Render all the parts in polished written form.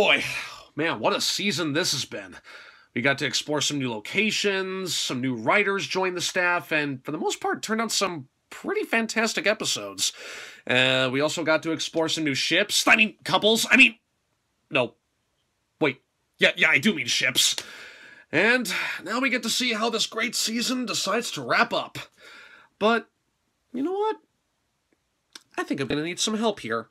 boy. Man, what a season this has been. We got to explore some new locations, some new writers joined the staff, and for the most part, turned out some pretty fantastic episodes. We also got to explore some new ships. I mean, couples. I mean, no. Wait. Yeah, I do mean ships. And now we get to see how this great season decides to wrap up. But, you know what? I think I'm gonna need some help here.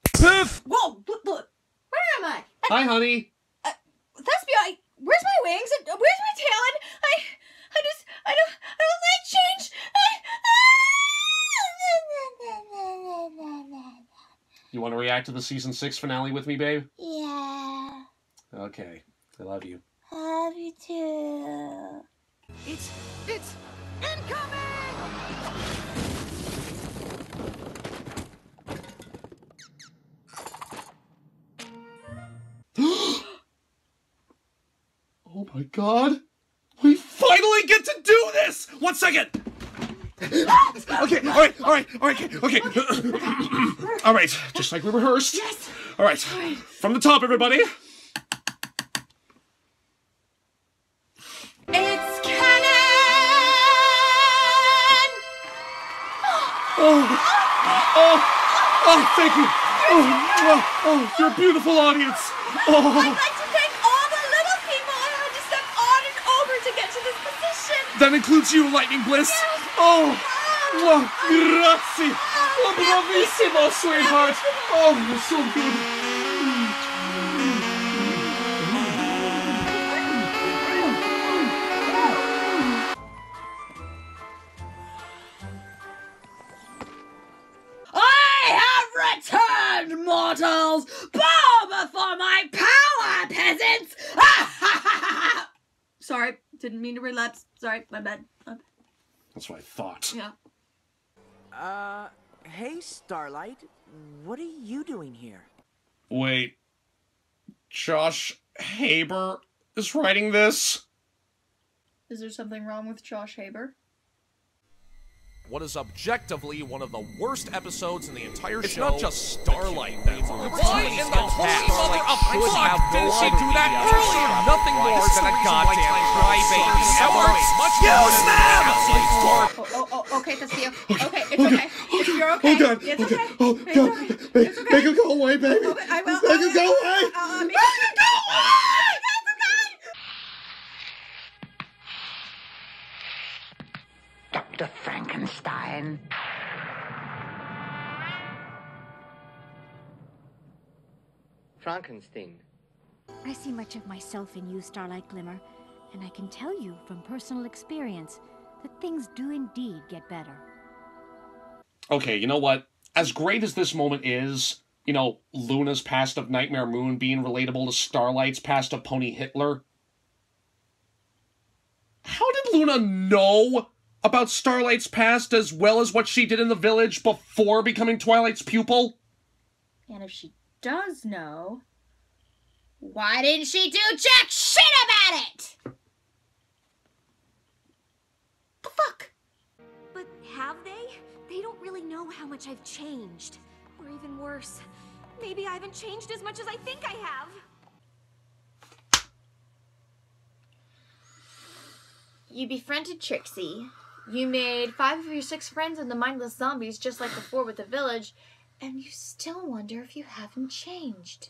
Piff! Whoa! Look! Where am I? Hi, honey. Thespia, where's my wings? Where's my tail? I don't like change. You want to react to the season 6 finale with me, babe? Yeah. Okay. I love you. Love you too. It's incoming! Oh my god! We finally get to do this! 1 second! Okay, alright. Alright, just like we rehearsed. Yes! Alright, from the top, everybody. It's canon! Oh, thank you. Oh, you're a beautiful audience. I'd like to thank all the little people I had to step on and over to get to this position. That includes you, Lightning Bliss. Yes. Oh, grazie. Oh, bravissimo, sweetheart. Oh, you're so good. Returned, mortals! Bow before my power, peasants! Sorry, didn't mean to relapse. Sorry, my bad. That's what I thought. Yeah. Hey, Starlight. What are you doing here? Wait. Josh Haber is writing this? Is there something wrong with Josh Haber? What is objectively one of the worst episodes in the entire show. It's not just Starlight that's on. Why in the holy mother of fuck didn't she do that earlier? Nothing more than a goddamn crybaby. Oh, okay, Thespia. Okay, it's okay. You're okay. Oh, God. It's okay. Oh, God. Make him go away, baby. Okay, I will. Make him go away. Make him go away! Dr. Frankenstein. Frankenstein. I see much of myself in you, Starlight Glimmer, and I can tell you from personal experience that things do indeed get better. Okay, you know what? As great as this moment is, you know, Luna's past of Nightmare Moon being relatable to Starlight's past of Pony Hitler. How did Luna know about Starlight's past as well as what she did in the village before becoming Twilight's pupil? And if she does know, why didn't she do jack shit about it? The fuck? But have they? They don't really know how much I've changed. Or even worse, maybe I haven't changed as much as I think I have. You befriended Trixie. You made 5 of your 6 friends into mindless zombies just like before with the village, and you still wonder if you haven't changed.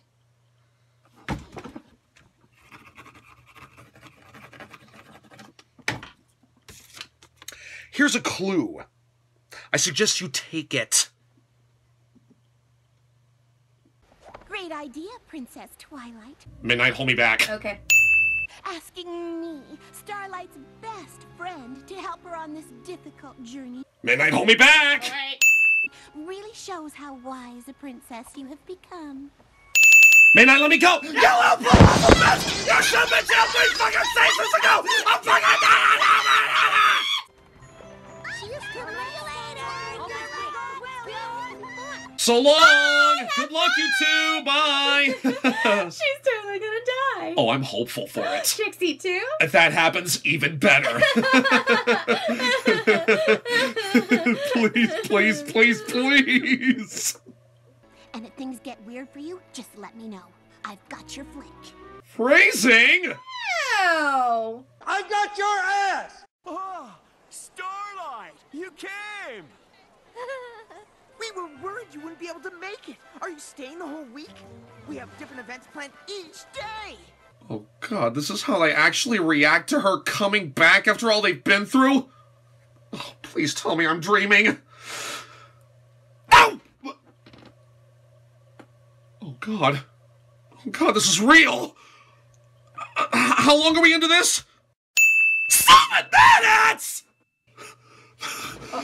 Here's a clue. I suggest you take it. Great idea, Princess Twilight. Midnight, hold me back. Okay. Asking me, Starlight's best friend, to help her on this difficult journey Midnight, hold me back! Alright. really shows how wise a princess you have become. Midnight, let me go! You little fool! You should have been jailed 3 fucking seasons ago! I'm fucking So long! Good luck, you two! Bye! She's totally gonna die. Oh, I'm hopeful for it. Trixie too? If that happens, even better. Please, please, please, please! And if things get weird for you, just let me know. I've got your flick. Phrasing? Ow! I got your ass! Oh, Starlight, you came! We were worried you wouldn't be able to make it. Are you staying the whole week? We have different events planned each day. Oh god, this is how they actually react to her coming back after all they've been through? Oh, please tell me I'm dreaming. Ow! Oh god. Oh god, this is real! How long are we into this? 7 minutes! Okay,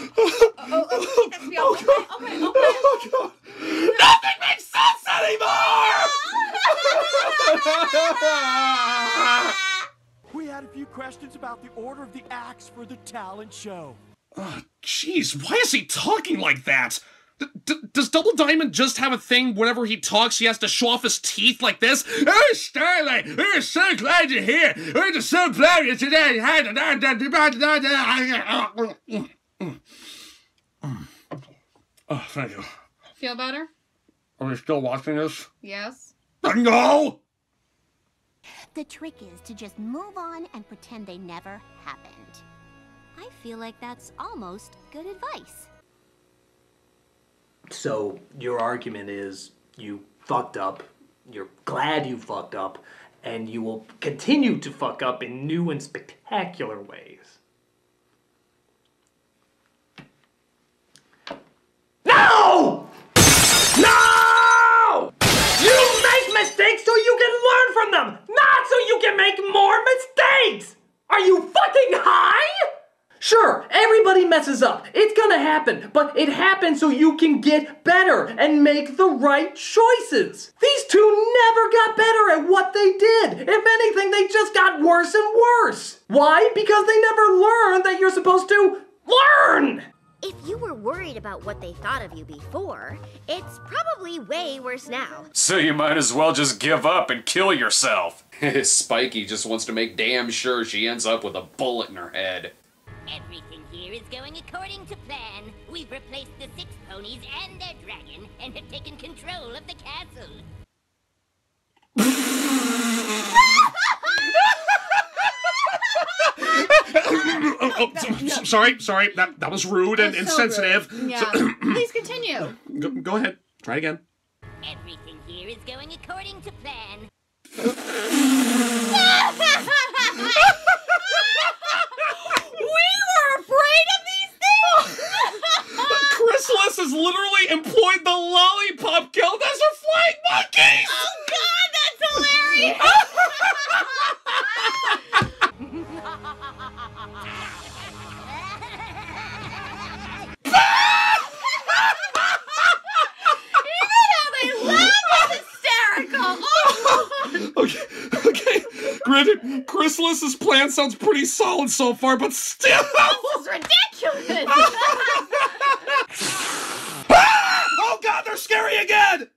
okay. Oh god. Nothing makes sense anymore! We had a few questions about the order of the acts for the talent show. Oh, jeez, why is he talking like that? Does Double Diamond just have a thing whenever he talks he has to show off his teeth like this? Oh, Starlight, we're so glad you're here. We're just so proud of you today. Oh, thank you. Feel better? Are we still watching this? Yes. No! The trick is to just move on and pretend they never happened. I feel like that's almost good advice. So, your argument is you fucked up, you're glad you fucked up, and you will continue to fuck up in new and spectacular ways. No! No! You make mistakes so you can learn from them, not so you can make more mistakes! Are you fucking high? Sure, everybody messes up. It's gonna happen, but it happens so you can get better and make the right choices. These two never got better at what they did. If anything, they just got worse and worse. Why? Because they never learned that you're supposed to learn! If you were worried about what they thought of you before, it's probably way worse now. So you might as well just give up and kill yourself. Spiky just wants to make damn sure she ends up with a bullet in her head. Everything here is going according to plan. We've replaced the 6 ponies and their dragon and have taken control of the castle. Sorry. That was rude and insensitive. Rude. Yeah. Please continue. Go ahead. Try again. Everything here is going according to plan. We were afraid of these things! Chrysalis has literally employed the Lollipop Guild as her flying monkeys! Oh god, that's hilarious! Even how they laugh is hysterical! Oh. Okay. Granted, Chrysalis's plan sounds pretty solid so far, but still... This is ridiculous! Oh god, they're scary again!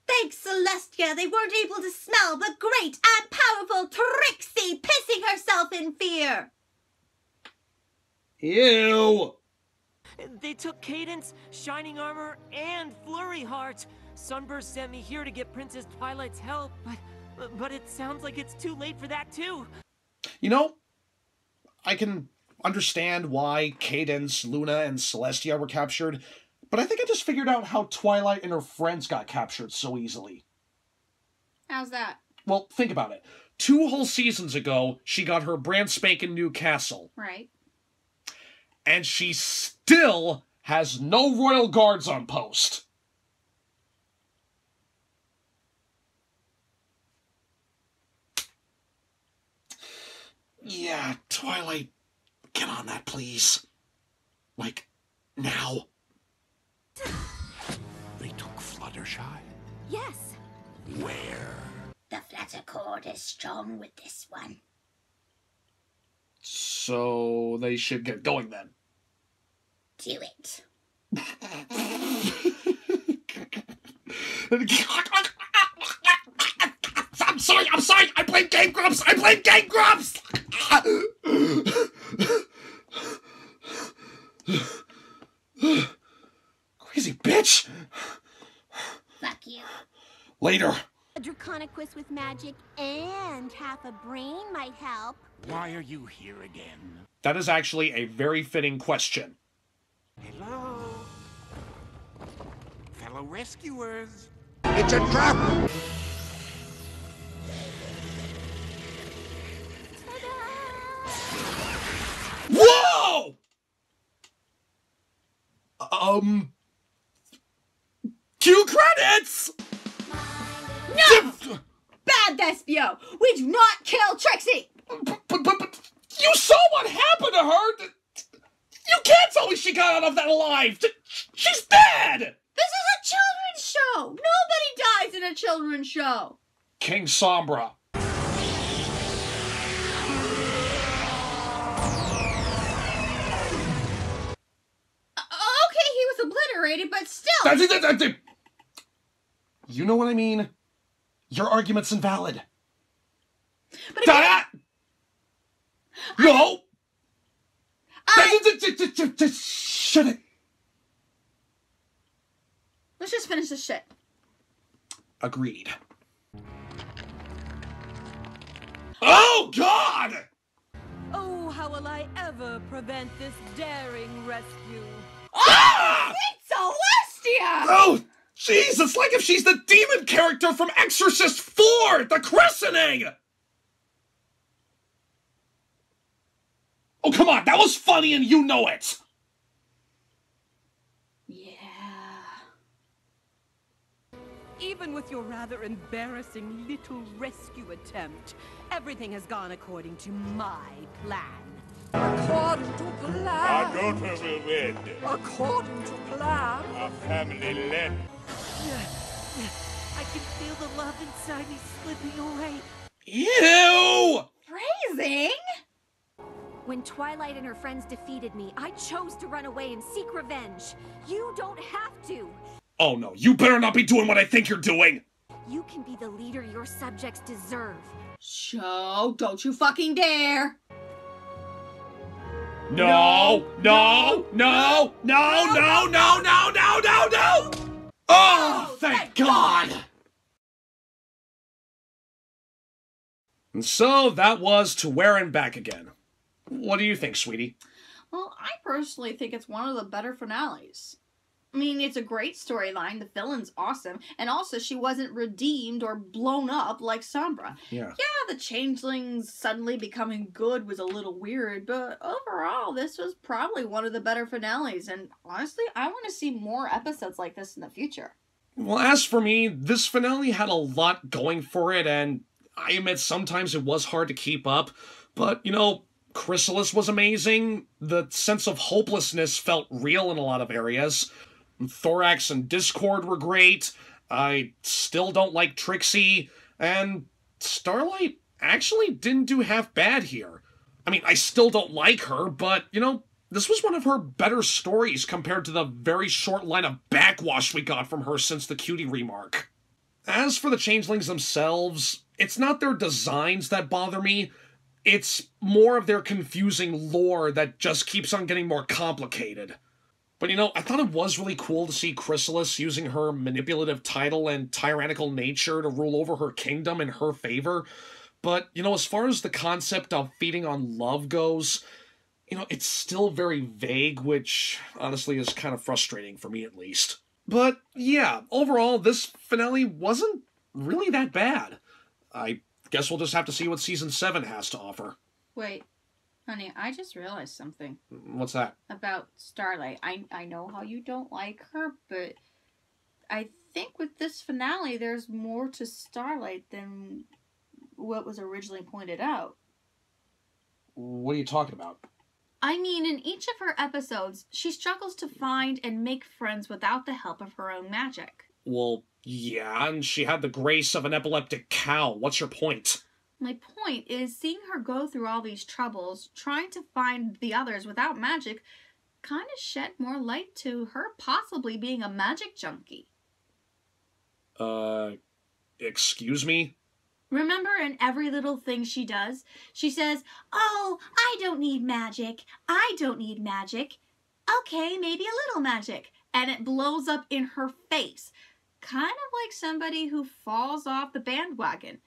Thanks, Celestia, they weren't able to smell the great and powerful Trixie pissing herself in fear. Ew! They took Cadence, Shining Armor, and Flurry Heart. Sunburst sent me here to get Princess Twilight's help, but it sounds like it's too late for that too. You know, I can understand why Cadence, Luna, and Celestia were captured, but I think I just figured out how Twilight and her friends got captured so easily. How's that? Well, think about it. 2 whole seasons ago, she got her brand spanking new castle. Right. And she still has no royal guards on post. Yeah, Twilight, get on that, please. Like, now. They took Fluttershy? Yes. Where? The flutter cord is strong with this one. So they should get going then. Do it. I'm sorry, I blame Game Grumps! I blame Game Grumps! Crazy bitch! Fuck you. Later. A draconic quiz with magic and half a brain might help. Why are you here again? That is actually a very fitting question. Hello? Fellow rescuers. It's a trap! Whoa! Cue credits! No! Bad Vespio! We do not kill Trixie! But you saw what happened to her! You can't tell me she got out of that alive! She's dead! This is a children's show! Nobody dies in a children's show! King Sombra. Okay, he was obliterated, but still... You know what I mean? Your argument's invalid. But again, No! Shut it. let's just finish this shit. Agreed. Oh, God! Oh, how will I ever prevent this daring rescue? Ah! It's Celestia! Oh, jeez, it's like if she's the demon character from Exorcist 4, The Christening! Oh, come on, that was funny and you know it! Yeah. Even with your rather embarrassing little rescue attempt, everything has gone according to my plan. According to plan. Our daughter will win. According to plan. A family led. I can feel the love inside me slipping away. Ew! Phrasing? When Twilight and her friends defeated me, I chose to run away and seek revenge. You don't have to. Oh no, you better not be doing what I think you're doing! You can be the leader your subjects deserve. Show, don't you fucking dare! No! Oh, thank God! And so that was To Where and Back Again. What do you think, sweetie? Well, I personally think it's one of the better finales. I mean, it's a great storyline, the villain's awesome, and also she wasn't redeemed or blown up like Sombra. Yeah, the changelings suddenly becoming good was a little weird, but overall, this was probably one of the better finales, and honestly, I want to see more episodes like this in the future. Well, as for me, this finale had a lot going for it, and I admit sometimes it was hard to keep up, but, you know, Chrysalis was amazing, the sense of hopelessness felt real in a lot of areas, Thorax and Discord were great, I still don't like Trixie, and Starlight actually didn't do half bad here. I mean, I still don't like her, but, you know, this was one of her better stories compared to the very short line of backwash we got from her since the Cutie remark. As for the changelings themselves, it's not their designs that bother me, it's more of their confusing lore that just keeps on getting more complicated. But you know, I thought it was really cool to see Chrysalis using her manipulative title and tyrannical nature to rule over her kingdom in her favor. But, you know, as far as the concept of feeding on love goes, you know, it's still very vague, which honestly is kind of frustrating for me at least. But yeah, overall, this finale wasn't really that bad. I guess we'll just have to see what Season 7 has to offer. Wait, honey, I just realized something. What's that? About Starlight. I know how you don't like her, but I think with this finale, there's more to Starlight than what was originally pointed out. What are you talking about? I mean, in each of her episodes, she struggles to find and make friends without the help of her own magic. Well, yeah, and she had the grace of an epileptic cow. What's your point? My point is, seeing her go through all these troubles, trying to find the others without magic, kind of shed more light to her possibly being a magic junkie. Excuse me? Remember in every little thing she does, she says, "Oh, I don't need magic. I don't need magic. Okay, maybe a little magic." And it blows up in her face. Kind of like somebody who falls off the bandwagon.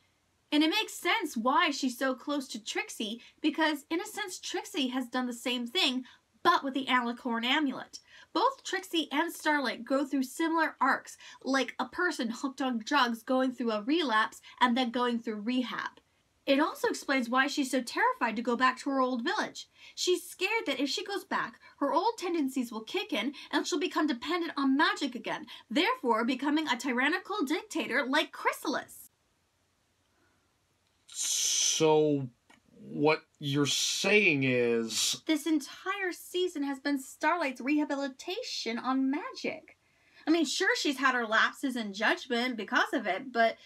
And it makes sense why she's so close to Trixie, because in a sense Trixie has done the same thing, but with the Alicorn amulet. Both Trixie and Starlight go through similar arcs, like a person hooked on drugs going through a relapse and then going through rehab. It also explains why she's so terrified to go back to her old village. She's scared that if she goes back, her old tendencies will kick in and she'll become dependent on magic again, therefore becoming a tyrannical dictator like Chrysalis. So, what you're saying is... This entire season has been Starlight's rehabilitation on magic. I mean, sure, she's had her lapses in judgment because of it, but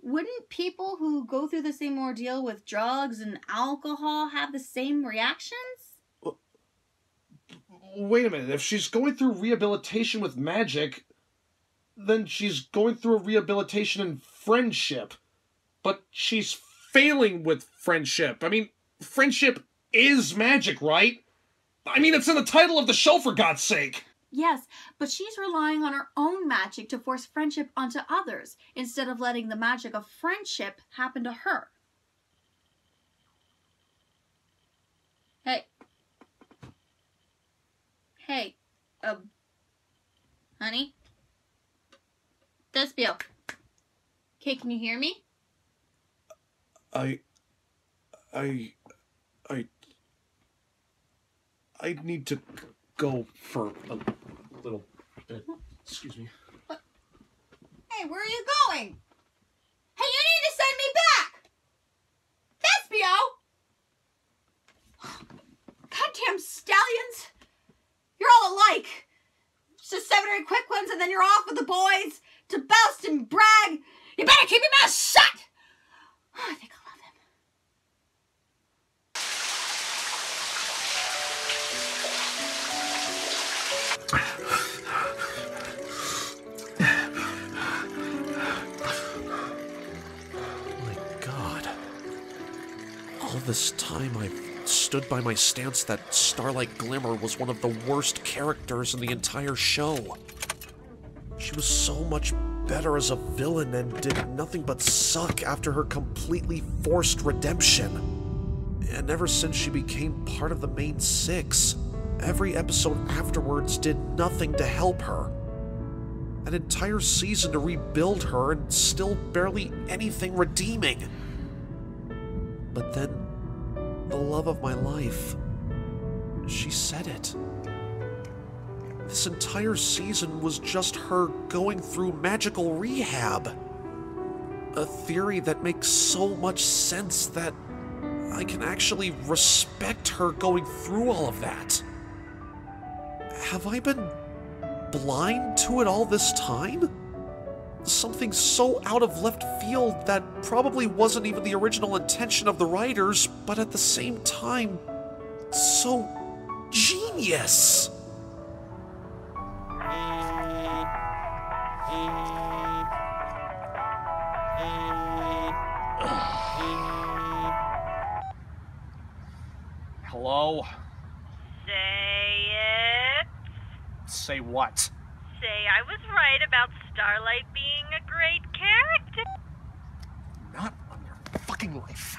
wouldn't people who go through the same ordeal with drugs and alcohol have the same reactions? Wait a minute, if she's going through rehabilitation with magic, then she's going through a rehabilitation in friendship. But she's failing with friendship. I mean, friendship is magic, right? I mean, it's in the title of the show, for God's sake! Yes, but she's relying on her own magic to force friendship onto others, instead of letting the magic of friendship happen to her. Hey. Hey. Honey? Despio. Okay, can you hear me? I need to go for a little bit. Excuse me. What? Hey, where are you going? Hey, you need to send me back! Despio! Goddamn stallions! You're all alike! Just 7 or 8 quick ones and then you're off with the boys to boast and brag. You better keep your mouth shut! Oh, I think I love him. All this time I've stood by my stance that Starlight Glimmer was one of the worst characters in the entire show. She was so much better as a villain and did nothing but suck after her completely forced redemption. And ever since she became part of the main 6, every episode afterwards did nothing to help her. An entire season to rebuild her and still barely anything redeeming. But then, the love of my life, she said it. This entire season was just her going through magical rehab. A theory that makes so much sense that I can actually respect her going through all of that. Have I been blind to it all this time? Something so out of left field that probably wasn't even the original intention of the writers, but at the same time, so genius. Hello? Say it. Say what? Say I was right about Starlight being a great character. Not on your fucking life.